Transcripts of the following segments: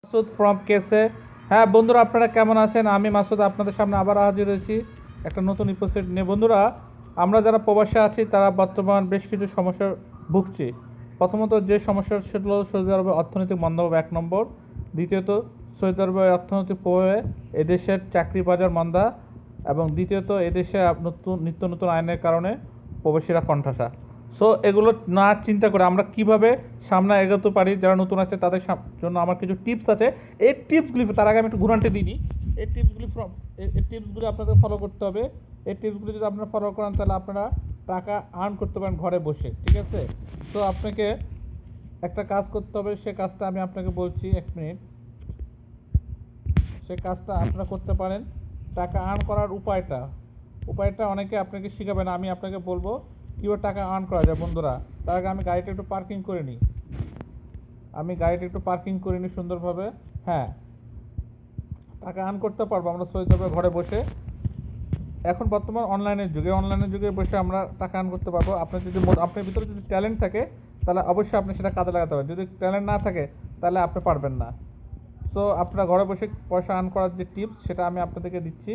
Masud from কেসে। হ্যাঁ বন্ধুরা, আপনারা কেমন আছেন? আমি মাসুদ আপনাদের সামনে আবার হাজির হয়েছি একটা নতুন এপিসোড নিয়ে। বন্ধুরা, আমরা যারা প্রবাসে আছি তারা বর্তমান বেশ কিছু সমস্যার ভুগছি। প্রথমত যে সমস্যা সেটা হলো সৌদি আরবের অর্থনৈতিক মন্দাভাব 1 নম্বর। দ্বিতীয়ত সৌদি আরবের অর্থনৈতিক প্রভাবে এদেশের চাকরি বাজার মন্দা, এবং দ্বিতীয়ত এদেশে নিত্য নতুন আইনের কারণে প্রবাসীরা কণ্ঠাসা। সো এগুলো না চিন্তা করে আমরা কিভাবে সামনে এগোতে পারি, যারা নতুন আছে তাদের জন্য আমার কিছু টিপস আছে। এই টিপসগুলি, তার আগে আমি একটু ঘুরানতে দিইনি। এই টিপসগুলি আপনাদের ফলো করতে হবে। এই টিপসগুলি যদি আপনারা ফলো করেন তাহলে আপনারা টাকা আর্ন করতে পারেন ঘরে বসে, ঠিক আছে? তো আপনাকে একটা কাজ করতে হবে, সে কাজটা আমি আপনাকে বলছি, 1 মিনিট। সে কাজটা আপনারা করতে পারেন। টাকা আর্ন করার উপায়টা অনেকে আপনাকে শেখাবে না, আমি আপনাকে বলবো কীভাবে টাকা আর্ন করা যায়। বন্ধুরা, তার আগে আমি গাড়িটা একটু পার্কিং করে নিই সুন্দরভাবে। হ্যাঁ, টাকা আর্ন করতে পারবো আমরা সৌদি আরবে ঘরে বসে। এখন বর্তমান অনলাইনের যুগে বসে আমরা টাকা আর্ন করতে পারবো। আপনার ভিতরে যদি ট্যালেন্ট থাকে তাহলে অবশ্যই আপনি সেটা কাজে লাগাতে পারবেন। যদি ট্যালেন্ট না থাকে তাহলে আপনি পারবেন না। তো আপনারা ঘরে বসে পয়সা আর্ন করার যে টিপস সেটা আমি আপনাদেরকে দিচ্ছি।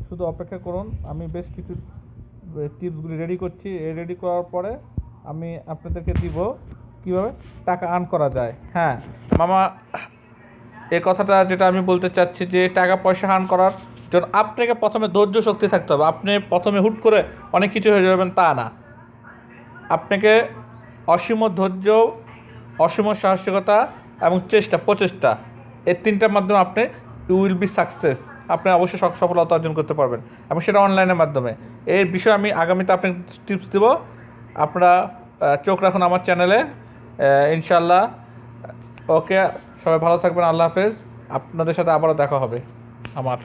শুধু অপেক্ষা করুন, আমি বেশ কিছু টিপসগুলি রেডি করছি। রেডি করার পরে আমি আপনাদেরকে দিব কীভাবে টাকা আর্ন করা যায়। হ্যাঁ মামা, এই কথাটা যেটা আমি বলতে চাচ্ছি যে টাকা পয়সা আর্ন করার জন্য আপনাকে প্রথমে ধৈর্য শক্তি থাকতে হবে। আপনি প্রথমে হুট করে অনেক কিছু হয়ে যাবেন তা না। আপনাকে অসীম ধৈর্য, অসীম সাহসিকতা এবং প্রচেষ্টা, এই 3টার মাধ্যমে আপনি ইউ উইল বি সাকসেস। আপনি অবশ্যই সফলতা অর্জন করতে পারবেন, এবং সেটা অনলাইনের মাধ্যমে। এই বিষয়ে আমি আগামীতে আপনাকে টিপস দেব। আপনারা চোখ রাখুন আমার চ্যানেলে, ইনশাল্লাহ। ওকে, সবাই ভালো থাকবেন। আল্লাহ হাফেজ। আপনাদের সাথে আবারও দেখা হবে আমার।